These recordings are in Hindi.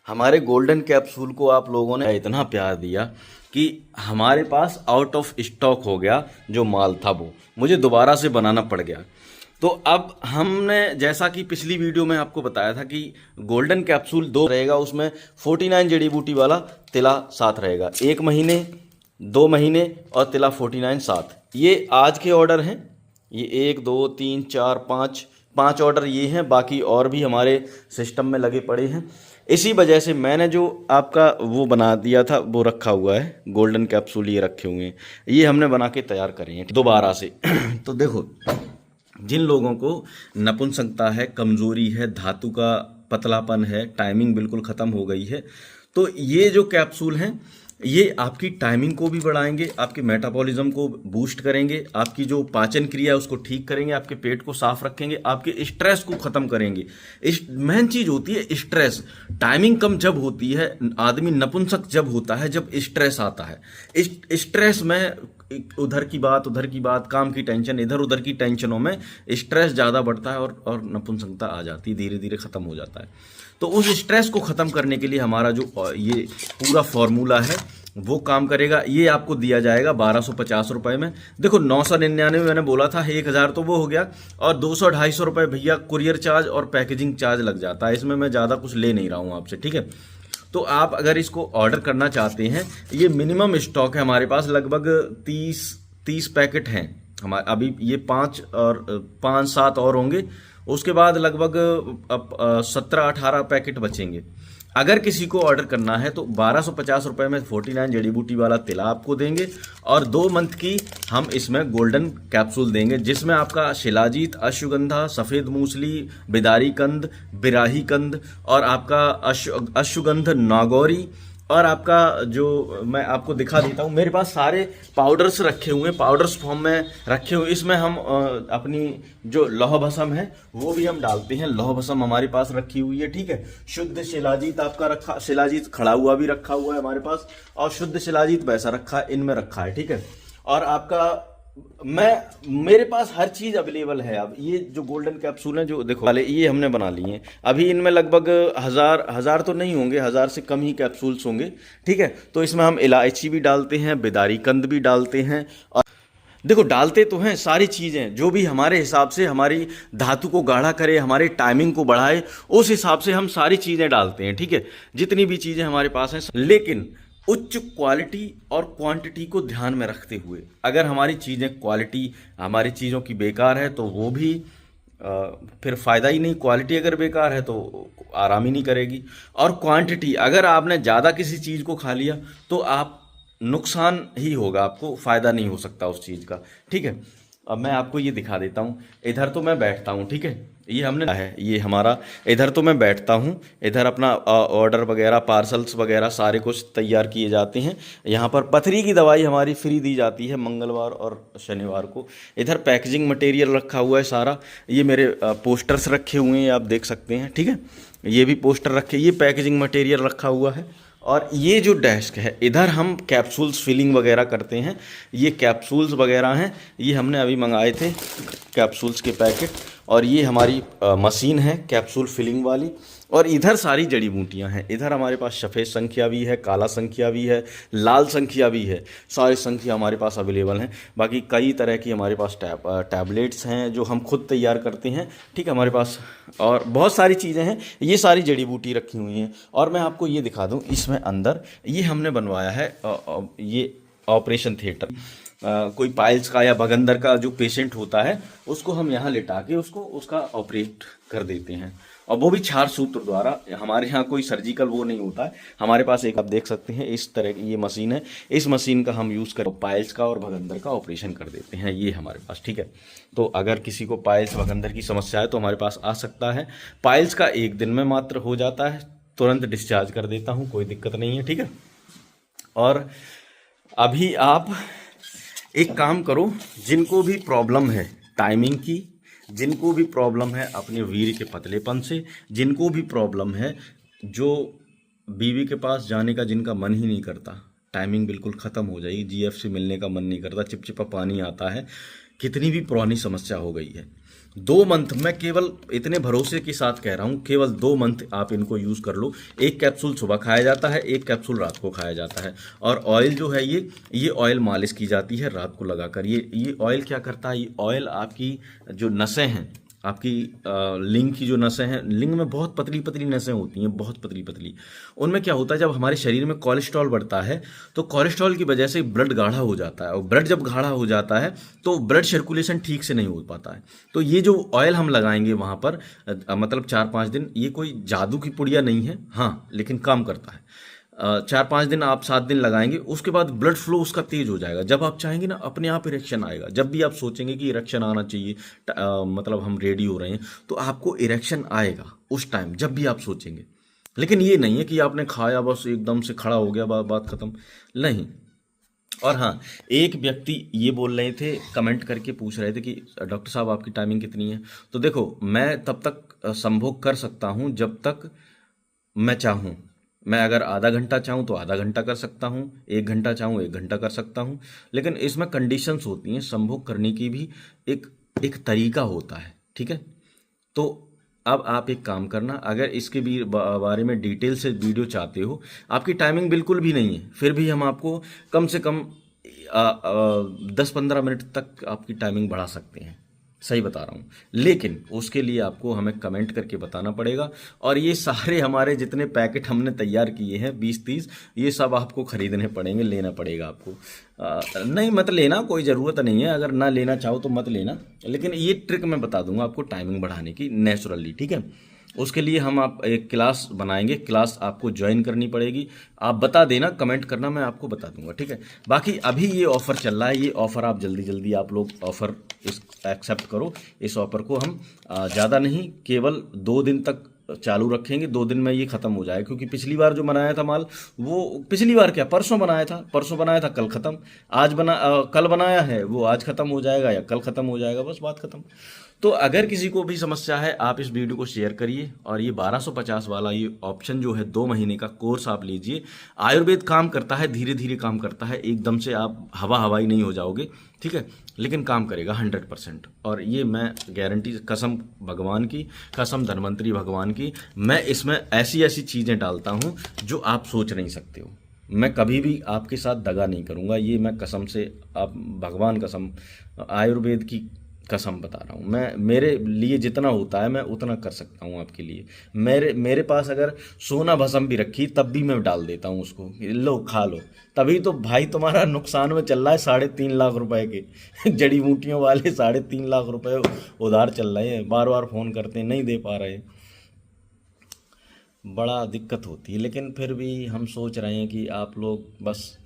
हमारे गोल्डन कैप्सूल को आप लोगों ने इतना प्यार दिया कि हमारे पास आउट ऑफ स्टॉक हो गया। जो माल था वो मुझे दोबारा से बनाना पड़ गया। तो अब हमने जैसा कि पिछली वीडियो में आपको बताया था कि गोल्डन कैप्सूल 2 रहेगा, उसमें 49 जड़ी बूटी वाला तिला साथ रहेगा। 1 महीने, 2 महीने और तिला 49 साथ। ये आज के ऑर्डर हैं। ये 1 2 3 4 5 ऑर्डर ये हैं, बाकी और भी हमारे सिस्टम में लगे पड़े हैं। इसी वजह से मैंने जो आपका वो बना दिया था वो रखा हुआ है। गोल्डन कैप्सूल ये रखे हुए हैं, ये हमने बना के तैयार करे हैं दोबारा से। तो देखो, जिन लोगों को नपुंसकता है, कमजोरी है, धातु का पतलापन है, टाइमिंग बिल्कुल ख़त्म हो गई है, तो ये जो कैप्सूल हैं ये आपकी टाइमिंग को भी बढ़ाएंगे, आपके मेटाबॉलिज्म को बूस्ट करेंगे, आपकी जो पाचन क्रिया है उसको ठीक करेंगे, आपके पेट को साफ रखेंगे, आपके स्ट्रेस को ख़त्म करेंगे। इस मेन चीज़ होती है स्ट्रेस। टाइमिंग कम जब होती है, आदमी नपुंसक जब होता है जब स्ट्रेस आता है। स्ट्रेस में उधर की बात, काम की टेंशन, इधर उधर की टेंशनों में स्ट्रेस ज़्यादा बढ़ता है और नपुंसकता आ जाती है, धीरे धीरे ख़त्म हो जाता है। तो उस स्ट्रेस को ख़त्म करने के लिए हमारा जो ये पूरा फॉर्मूला है वो काम करेगा। ये आपको दिया जाएगा 1250 रुपये में। देखो, 999 मैंने बोला था, 1000 तो वो हो गया, और 200-250 रुपये भैया कुरियर चार्ज और पैकेजिंग चार्ज लग जाता है। इसमें मैं ज़्यादा कुछ ले नहीं रहा हूँ आपसे, ठीक है। तो आप अगर इसको ऑर्डर करना चाहते हैं, ये मिनिमम स्टॉक है हमारे पास, लगभग 30 पैकेट हैं हमारे अभी। ये 5-7 और होंगे, उसके बाद लगभग 17-18 पैकेट बचेंगे। अगर किसी को ऑर्डर करना है तो 1250 रुपये में 49 जड़ी बूटी वाला तिला आपको देंगे, और 2 मंथ की हम इसमें गोल्डन कैप्सूल देंगे, जिसमें आपका शिलाजीत, अश्वगंधा, सफ़ेद मूसली, बिदारी कंद, बिराही कंद, और आपका अश्वगंध नागौरी, और आपका जो मैं आपको दिखा देता हूँ, मेरे पास सारे पाउडर्स रखे हुए हैं, पाउडर्स फॉर्म में रखे हुए। इसमें हम अपनी जो लौह भस्म है वो भी हम डालते हैं। लौह भस्म हमारे पास रखी हुई है, ठीक है। शुद्ध शिलाजीत आपका रखा, शिलाजीत खड़ा हुआ भी रखा हुआ है हमारे पास, और शुद्ध शिलाजीत वैसा रखा है, इनमें रखा है, ठीक है। और आपका मेरे पास हर चीज अवेलेबल है। अब ये जो गोल्डन कैप्सूल है, जो देखो वाले, ये हमने बना लिए हैं। अभी इनमें लगभग हजार तो नहीं होंगे, 1000 से कम ही कैप्सूल्स होंगे, ठीक है। तो इसमें हम इलायची भी डालते हैं, बिदारी कंद भी डालते हैं, और देखो डालते तो हैं सारी चीज़ें जो भी हमारे हिसाब से हमारी धातु को गाढ़ा करे, हमारे टाइमिंग को बढ़ाए, उस हिसाब से हम सारी चीज़ें डालते हैं, ठीक है। जितनी भी चीज़ें हमारे पास हैं, लेकिन उच्च क्वालिटी और क्वांटिटी को ध्यान में रखते हुए। अगर हमारी चीज़ें क्वालिटी हमारी चीज़ों की बेकार है तो वो भी फिर फ़ायदा ही नहीं। क्वालिटी अगर बेकार है तो आराम ही नहीं करेगी। और क्वांटिटी, अगर आपने ज़्यादा किसी चीज़ को खा लिया तो आप नुकसान ही होगा, आपको फ़ायदा नहीं हो सकता उस चीज़ का, ठीक है। अब मैं आपको ये दिखा देता हूँ। इधर तो मैं बैठता हूँ, ठीक है, ये हमने है, ये हमारा, इधर तो मैं बैठता हूँ, इधर अपना ऑर्डर वगैरह, पार्सल्स वगैरह सारे कुछ तैयार किए जाते हैं। यहाँ पर पथरी की दवाई हमारी फ्री दी जाती है मंगलवार और शनिवार को। इधर पैकेजिंग मटेरियल रखा हुआ है सारा। ये मेरे पोस्टर्स रखे हुए हैं, आप देख सकते हैं, ठीक है। ये भी पोस्टर रखे, ये पैकेजिंग मटेरियल रखा हुआ है। और ये जो डेस्क है, इधर हम कैप्सूल्स फिलिंग वगैरह करते हैं। ये कैप्सूल्स वगैरह हैं, ये हमने अभी मंगाए थे कैप्सूल्स के पैकेट। और ये हमारी मशीन है कैप्सूल फिलिंग वाली। और इधर सारी जड़ी बूटियां हैं। इधर हमारे पास सफ़ेद संखिया भी है, काला संखिया भी है, लाल संखिया भी है। सारी संखिया हमारे पास अवेलेबल हैं। बाकी कई तरह की हमारे पास टैबलेट्स हैं जो हम खुद तैयार करते हैं, ठीक है, हमारे पास। और बहुत सारी चीज़ें हैं, ये सारी जड़ी बूटी रखी हुई हैं। और मैं आपको ये दिखा दूँ, इसमें अंदर ये हमने बनवाया है, ये ऑपरेशन थिएटर। कोई पाइल्स का या बगंदर का जो पेशेंट होता है, उसको हम यहाँ लिटा के उसका ऑपरेट कर देते हैं, और वो भी क्षार सूत्र द्वारा। हमारे यहाँ कोई सर्जिकल वो नहीं होता है। हमारे पास एक, आप देख सकते हैं, इस तरह की ये मशीन है। इस मशीन का हम यूज़ कर पाइल्स का और भगंदर का ऑपरेशन कर देते हैं, ये हमारे पास, ठीक है। तो अगर किसी को पाइल्स भगंदर की समस्या है तो हमारे पास आ सकता है। पाइल्स का 1 दिन में मात्र हो जाता है, तुरंत डिस्चार्ज कर देता हूँ, कोई दिक्कत नहीं है, ठीक है। और अभी आप एक काम करो, जिनको भी प्रॉब्लम है टाइमिंग की, जिनको भी प्रॉब्लम है अपने वीर्य के पतलेपन से, जिनको भी प्रॉब्लम है जो बीवी के पास जाने का जिनका मन ही नहीं करता, टाइमिंग बिल्कुल ख़त्म हो जाएगी, जीएफ से मिलने का मन नहीं करता, चिपचिपा पानी आता है, कितनी भी पुरानी समस्या हो गई है, 2 मंथ, मैं केवल इतने भरोसे के साथ कह रहा हूँ, केवल 2 मंथ आप इनको यूज़ कर लो। एक कैप्सूल सुबह खाया जाता है, एक कैप्सूल रात को खाया जाता है। और ऑयल जो है ये ऑयल मालिश की जाती है रात को लगाकर। ये ऑयल क्या करता है, ये ऑयल आपकी जो नसें हैं, आपकी लिंग की जो नसें हैं, लिंग में बहुत पतली पतली नसें होती हैं, बहुत पतली पतली। उनमें क्या होता है, जब हमारे शरीर में कोलेस्ट्रॉल बढ़ता है तो कोलेस्ट्रॉल की वजह से ब्लड गाढ़ा हो जाता है, और ब्लड जब गाढ़ा हो जाता है तो ब्लड सर्कुलेशन ठीक से नहीं हो पाता है। तो ये जो ऑयल हम लगाएंगे वहाँ पर मतलब 4-5 दिन, ये कोई जादू की पुड़िया नहीं है, हाँ, लेकिन काम करता है। 4-5 दिन आप 7 दिन लगाएंगे, उसके बाद ब्लड फ्लो उसका तेज हो जाएगा। जब आप चाहेंगे ना, अपने आप इरेक्शन आएगा। जब भी आप सोचेंगे कि इरेक्शन आना चाहिए, मतलब हम रेडी हो रहे हैं, तो आपको इरेक्शन आएगा उस टाइम जब भी आप सोचेंगे। लेकिन ये नहीं है कि आपने खाया बस एकदम से खड़ा हो गया, बात खत्म, नहीं। और हाँ, एक व्यक्ति ये बोल रहे थे, कमेंट करके पूछ रहे थे कि डॉक्टर साहब आपकी टाइमिंग कितनी है। तो देखो, मैं तब तक संभोग कर सकता हूँ जब तक मैं चाहूँ। मैं अगर आधा घंटा चाहूँ तो आधा घंटा कर सकता हूँ, 1 घंटा चाहूँ 1 घंटा कर सकता हूँ। लेकिन इसमें कंडीशंस होती हैं, संभोग करने की भी एक एक तरीका होता है, ठीक है। तो अब आप एक काम करना, अगर इसके भी बारे में डिटेल से वीडियो चाहते हो, आपकी टाइमिंग बिल्कुल भी नहीं है, फिर भी हम आपको कम से कम 10-15 मिनट तक आपकी टाइमिंग बढ़ा सकते हैं, सही बता रहा हूँ। लेकिन उसके लिए आपको हमें कमेंट करके बताना पड़ेगा। और ये सारे हमारे जितने पैकेट हमने तैयार किए हैं 20-30, ये सब आपको खरीदने पड़ेंगे, लेना पड़ेगा आपको। नहीं मत लेना, कोई ज़रूरत नहीं है, अगर ना लेना चाहो तो मत लेना। लेकिन ये ट्रिक मैं बता दूंगा आपको टाइमिंग बढ़ाने की नेचुरली, ठीक है। उसके लिए हम आप एक क्लास बनाएंगे, क्लास आपको ज्वाइन करनी पड़ेगी। आप बता देना, कमेंट करना, मैं आपको बता दूंगा, ठीक है। बाकी अभी ये ऑफ़र चल रहा है, ये ऑफ़र आप जल्दी जल्दी आप लोग ऑफ़र इस एक्सेप्ट करो। इस ऑफ़र को हम ज़्यादा नहीं, केवल 2 दिन तक चालू रखेंगे। 2 दिन में ये ख़त्म हो जाएगा, क्योंकि पिछली बार जो बनाया था माल, वो पिछली बार क्या, परसों बनाया था, कल ख़त्म। कल बनाया है वो आज ख़त्म हो जाएगा या कल ख़त्म हो जाएगा, बस बात ख़त्म। तो अगर किसी को भी समस्या है, आप इस वीडियो को शेयर करिए। और ये 1250 वाला ये ऑप्शन जो है, 2 महीने का कोर्स आप लीजिए। आयुर्वेद काम करता है, धीरे धीरे काम करता है, एकदम से आप हवाई नहीं हो जाओगे, ठीक है। लेकिन काम करेगा 100%। और ये मैं गारंटी, कसम भगवान की, कसम धन्वंतरी भगवान की, मैं इसमें ऐसी ऐसी चीज़ें डालता हूँ जो आप सोच नहीं सकते हो। मैं कभी भी आपके साथ दगा नहीं करूँगा, ये मैं कसम से, आप भगवान कसम, आयुर्वेद की कसम बता रहा हूँ। मैं, मेरे लिए जितना होता है मैं उतना कर सकता हूँ आपके लिए। मेरे पास अगर सोना भस्म भी रखी, तब भी मैं डाल देता हूँ उसको, लो खा लो। तभी तो भाई तुम्हारा नुकसान में चल रहा है 3.5 लाख रुपए के जड़ी बूटियों वाले 3.5 लाख रुपए उधार चल रहे हैं। बार बार फ़ोन करते हैं, नहीं दे पा रहे, बड़ा दिक्कत होती है। लेकिन फिर भी हम सोच रहे हैं कि आप लोग बस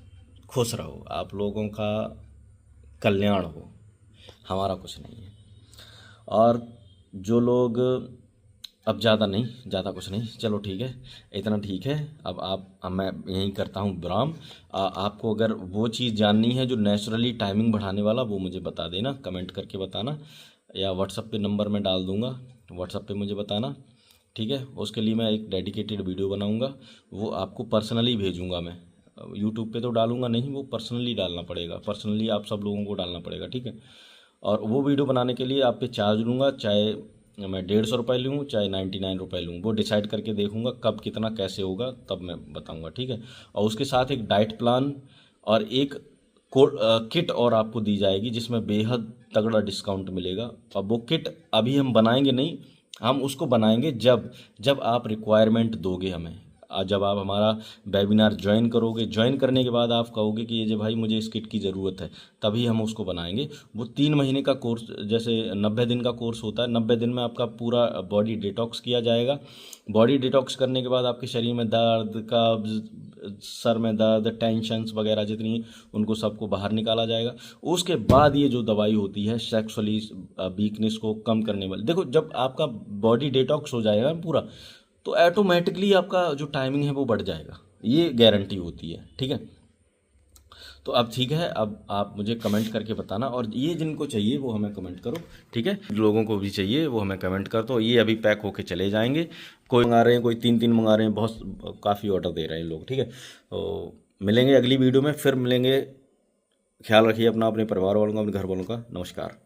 खुश रहो, आप लोगों का कल्याण हो, हमारा कुछ नहीं है। और जो लोग, अब ज़्यादा नहीं, ज़्यादा कुछ नहीं, चलो ठीक है, इतना ठीक है। अब मैं यही करता हूँ विराम। आपको अगर वो चीज़ जाननी है जो नेचुरली टाइमिंग बढ़ाने वाला, वो मुझे बता देना, कमेंट करके बताना, या व्हाट्सअप पे नंबर मैं डाल दूँगा, व्हाट्सअप पे मुझे बताना, ठीक है। उसके लिए मैं एक डेडिकेटेड वीडियो बनाऊँगा, वो आपको पर्सनली भेजूँगा। मैं यूट्यूब पे तो डालूँगा नहीं, वो पर्सनली डालना पड़ेगा, पर्सनली आप सब लोगों को डालना पड़ेगा, ठीक है। और वो वीडियो बनाने के लिए आप पे चार्ज लूँगा, चाहे मैं 150 रुपये लूँ, चाहे 99 रुपये लूँ, वो डिसाइड करके देखूँगा कब कितना कैसे होगा, तब मैं बताऊँगा, ठीक है। और उसके साथ एक डाइट प्लान और एक किट और आपको दी जाएगी, जिसमें बेहद तगड़ा डिस्काउंट मिलेगा। अब वो किट अभी हम बनाएंगे नहीं, हम उसको बनाएंगे जब आप रिक्वायरमेंट दोगे हमें। जब आप हमारा वेबिनार ज्वाइन करोगे, ज्वाइन करने के बाद आप कहोगे कि ये जो भाई मुझे इस किट की ज़रूरत है, तभी हम उसको बनाएंगे। वो 3 महीने का कोर्स, जैसे 90 दिन का कोर्स होता है, 90 दिन में आपका पूरा बॉडी डिटॉक्स किया जाएगा। बॉडी डिटॉक्स करने के बाद आपके शरीर में दर्द, कब्ज, सर में दर्द, टेंशन्स वगैरह जितनी, उनको सबको बाहर निकाला जाएगा। उसके बाद ये जो दवाई होती है सेक्सुअली वीकनेस को कम करने वाली, देखो जब आपका बॉडी डिटॉक्स हो जाएगा पूरा, तो ऑटोमेटिकली आपका जो टाइमिंग है वो बढ़ जाएगा, ये गारंटी होती है, ठीक है। तो अब ठीक है, अब आप मुझे कमेंट करके बताना, और ये जिनको चाहिए वो हमें कमेंट करो, ठीक है। लोगों को भी चाहिए वो हमें कमेंट कर दो। ये अभी पैक होके चले जाएंगे, कोई मंगा रहे हैं, कोई 3-3 मंगा रहे हैं, बहुत काफ़ी ऑर्डर दे रहे हैं लोग, ठीक है। तो मिलेंगे अगली वीडियो में, फिर मिलेंगे। ख्याल रखिए अपना, अपने परिवार वालों का, अपने घर वालों का। नमस्कार।